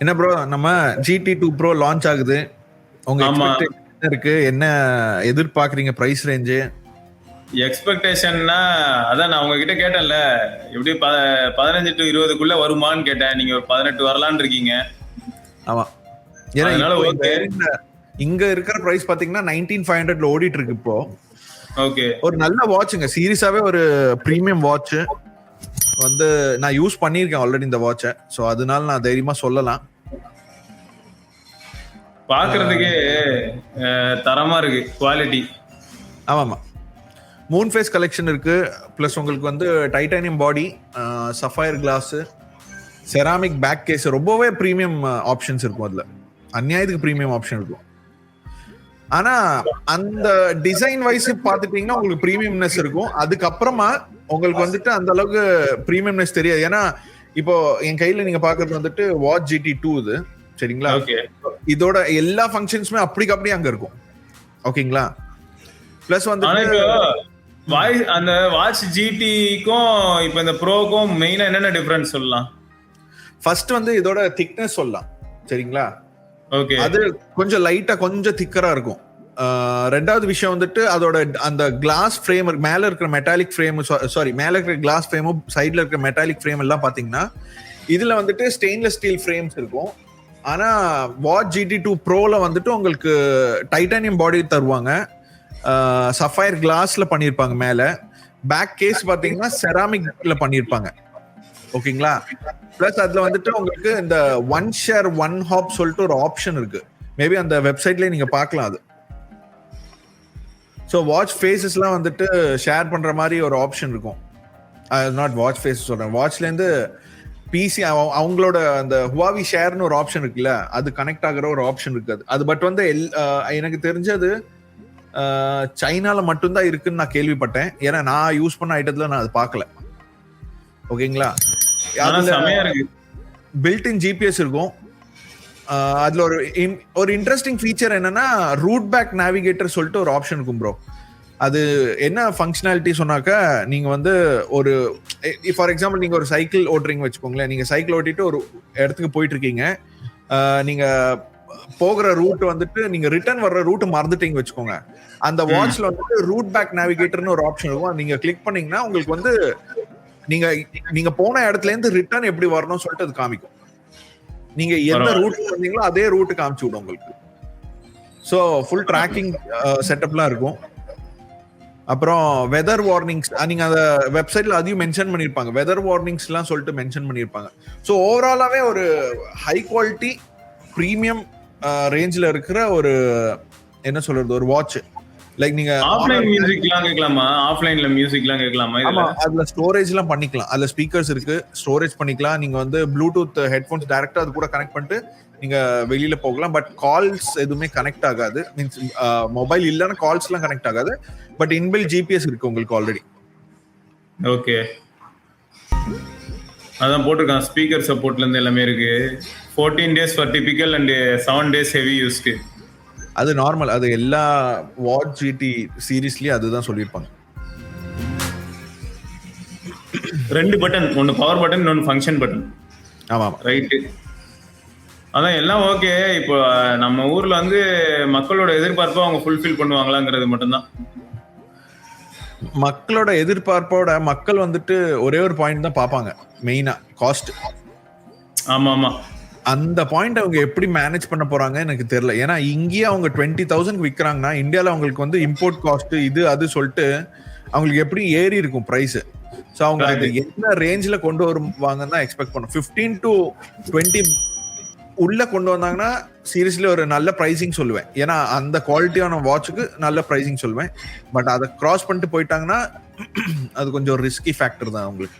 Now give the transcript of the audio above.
என்ன ப்ரோ, நம்ம GT2 Pro launch ஆகுது. உங்க எக்ஸ்பெக்டேஷன் என்ன இருக்கு? என்ன எதிர்பார்க்கறீங்க பிரைஸ் ரேஞ்ச்? எக்ஸ்பெக்டேஷன்னா அதான் நான் உங்ககிட்ட கேட்டேன்ல, எப்படி 15 to 20க்குள்ள வருமான்னு கேட்டேன். நீங்க 18 வரலான்னு இருக்கீங்க. ஆமா, ஏன்னா இங்க இருக்கிற பிரைஸ் பாத்தீங்கன்னா 19500ல ஓடிட்டு இருக்கு இப்போ. ஓகே, ஒரு நல்ல வாட்ச்ங்க, சீரியஸாவே ஒரு பிரீமியம் வாட்ச் வந்து நான் யூஸ் பண்ணியிருக்கேன் ஆல்ரெடி இந்த வாட்சை. ஸோ அதனால நான் தைரியமா சொல்லலாம். பாக்குறதுக்கே தரமா இருக்கு, குவாலிட்டி. ஆமாமா, மூன் ஃபேஸ் கலெக்ஷன் இருக்கு. பிளஸ் உங்களுக்கு வந்து titanium body, sapphire glass, ceramic back case, ரொம்பவே ப்ரீமியம் ஆப்ஷன்ஸ் இருக்கும். அதுல அநியாயத்துக்கு ப்ரீமியம் ஆப்ஷன் இருக்கும். ஆனா அந்த டிசைன் வைஸ் பாத்துட்டீங்கன்னா உங்களுக்கு ப்ரீமியம்னஸ் இருக்கும். அதுக்கப்புறமா உங்களுக்கு வந்துட்டு அந்த அளவுக்கு ப்ரீமியம்னஸ் தெரியாது. ஏன்னா இப்போ என் கையில நீங்க பாக்குறது வந்துட்டு வாட்ச் GT2 இது, சரிங்களா? இதோட எல்லா ஃபங்க்ஷன்ஸுமே அப்படிக்கு அப்படியே அங்க இருக்கும். ஓகேங்களா? பிளஸ் வந்து அந்த வாட்ச் GTக்கும் இப்போ இந்த ப்ரோக்கும் மெயினா என்னென்ன டிஃபரன்ஸ் சொல்லலாம்? ஃபர்ஸ்ட் வந்து இதோட திக்னஸ் சொல்லலாம், சரிங்களா? ஓகே, அது கொஞ்சம் லைட்டா கொஞ்சம் திக்கரா இருக்கும். ரெண்டாவது விஷயம் வந்துட்டு அதோட அந்த கிளாஸ் ஃப்ரேம், மேல இருக்கிற மெட்டாலிக் ஃப்ரேம், சாரி மேல இருக்கிற கிளாஸ் ஃப்ரேமும் சைட்ல இருக்கிற மெட்டாலிக் ஃப்ரேம் எல்லாம் பாத்தீங்கன்னா இதுல வந்துட்டு ஸ்டெயின்லெஸ் ஸ்டீல் ஃப்ரேம்ஸ் இருக்கும். ஆனா வாட்ச் GT2 Proல வந்துட்டு உங்களுக்கு டைட்டானியம் பாடி தருவாங்க. சஃபயர் கிளாஸ்ல பண்ணிருப்பாங்க. மேல பேக் கேஸ் பாத்தீங்கன்னா செராமிக்ல பண்ணிருப்பாங்க. ஓகேங்களா? பிளஸ் அதுல வந்துட்டு உங்களுக்கு இந்த ஒன் ஷேர் ஒன் ஹாப் சொல்லிட்டு ஒரு ஆப்ஷன் இருக்கு. மேபி அந்த வெப்சைட்லயே நீங்க பார்க்கலாம் அது. ஸோ வாட்ச் ஃபேஸஸ்லாம் வந்துட்டு ஷேர் பண்ற மாதிரி ஒரு ஆப்ஷன் இருக்கும். நாட் வாட்ச் ஃபேஸ் சொல்றேன், வாட்ச்ல இருந்து பிசி அவங்களோட அந்த Huawei ஷேர்னு ஒரு ஆப்ஷன் இருக்குல்ல, அது கனெக்ட் ஆகுற ஒரு ஆப்ஷன் இருக்காது. அது பட் வந்து எனக்கு தெரிஞ்சது சைனால மட்டும்தான் இருக்குன்னு நான் கேள்விப்பட்டேன். ஏன்னா நான் யூஸ் பண்ண ஐட்டத்துல நான் அது பார்க்கல. ஓகேங்களா? பில்ட்-இன் GPS இருக்கும். அதுல ஒரு இன்ட்ரெஸ்டிங் ஃபீச்சர் என்னன்னா ரூட் பேக் நேவிகேட்டர் சொல்லிட்டு ஒரு ஆப்ஷன் இருக்கும் ப்ரோ. அது என்ன ஃபங்க்ஷனாலிட்டி சொன்னாக்க, நீங்க வந்து ஒரு ஃபார் எக்ஸாம்பிள் நீங்க ஒரு சைக்கிள் ஓட்டுறீங்க வச்சுக்கோங்களேன். நீங்க சைக்கிள் ஓட்டிட்டு ஒரு இடத்துக்கு போயிட்டு இருக்கீங்க. நீங்க போகிற ரூட் வந்துட்டு நீங்க ரிட்டர்ன் வர்ற ரூட் மறந்துட்டீங்க வச்சுக்கோங்க. அந்த வாட்ச்ல வந்துட்டு ரூட் பேக் நேவிகேட்டர்னு ஒரு ஆப்ஷன் இருக்கும். நீங்க கிளிக் பண்ணீங்கன்னா உங்களுக்கு வந்து நீங்க போன இடத்துல இருந்து ரிட்டர்ன் எப்படி வரணும்னு சொல்லிட்டு அது காமிக்கும். நீங்க எந்த ரூட் வந்தீங்களோ அதே ரூட் காமிச்சு விடும் உங்களுக்கு. ஸோ ஃபுல் ட்ராக்கிங் செட்டப்லாம் இருக்கும். அப்புறம் வெதர் வார்னிங்ஸ் நீங்க அந்த வெப்சைட்ல அதையும் மென்ஷன் பண்ணிருப்பாங்க. வெதர் வார்னிங்ஸ் எல்லாம் சொல்லிட்டு மென்ஷன் பண்ணிருப்பாங்க. ஸோ ஓவராலாவே ஒரு ஹை குவாலிட்டி பிரீமியம் ரேஞ்சில் இருக்கிற ஒரு என்ன சொல்றது ஒரு வாட்ச். லைக் நீங்க ஆஃப்லைன் மியூசிக்லாம் கேட்கலாமா? ஆஃப்லைன்ல மியூசிக்லாம் கேட்கலாமா? ஆமா, அதுல ஸ்டோரேஜ்லாம் பண்ணிக்கலாம். அதுல ஸ்பீக்கர்ஸ் இருக்கு, ஸ்டோரேஜ் பண்ணிக்கலாம். நீங்க வந்து ப்ளூடூத் ஹெட்ஃபோன்ஸ் டைரக்டா அது கூட கனெக்ட் பண்ணிட்டு நீங்க வெளியில போகலாம். பட் கால்ஸ் எதுவுமே கனெக்ட் ஆகாது. மீன்ஸ் மொபைல் இல்லைன்னா கால்ஸ்லாம் கனெக்ட் ஆகாது. பட் இன்பில் GPS இருக்கு உங்களுக்கு ஆல்ரெடி. ஓகே, அதான் போட்டிருக்கான். ஸ்பீக்கர் சப்போர்ட்ல இருந்து எல்லாமே இருக்கு. 14 days for typical and 7 days heavy use. அது நார்மல். அது எல்லா வாட்ச் GT சீரீஸ்லயும் அதுதான் சொல்லியிருப்பாங்க. 2 பட்டன், ஒன்னு பவர் பட்டன், இன்னொன்னு ஃபங்க்ஷன் பட்டன். ஆமா, ரைட். அதான் எல்லாம் ஓகே. இப்போ நம்ம ஊர்ல வந்து மக்களோட எதிர்பார்ப்பை அவங்க ஃபுல்ஃபில் பண்ணுவாங்களாங்கிறது மட்டும்தான். மக்களோட எதிர்பார்ப்போட மக்கள் வந்துட்டு ஒரே ஒரு பாயிண்ட் தான் பார்ப்பாங்க, மெயினா காஸ்ட். ஆமா ஆமா, அந்த பாயிண்ட் அவங்க எப்படி மேனேஜ் பண்ண போறாங்க எனக்கு தெரியல. ஏன்னா இங்கேயே அவங்க 20,000 விற்கிறாங்கன்னா இந்தியாவில் அவங்களுக்கு வந்து இம்போர்ட் காஸ்ட் இது அது சொல்லிட்டு அவங்களுக்கு எப்படி ஏறி இருக்கும் பிரைஸ். ஸோ அவங்க அது என்ன ரேஞ்சில் கொண்டு வருவாங்கன்னு தான் எக்ஸ்பெக்ட் பண்ணும். 15 to 20 உள்ள கொண்டு வந்தாங்கன்னா சீரியஸ்லி ஒரு நல்ல ப்ரைசிங் சொல்லுவேன். ஏன்னா அந்த குவாலிட்டியான வாட்சுக்கு நல்ல ப்ரைசிங் சொல்லுவேன். பட் அதை கிராஸ் பண்ணிட்டு போயிட்டாங்கன்னா அது கொஞ்சம் ரிஸ்கி ஃபேக்டர் தான் அவங்களுக்கு.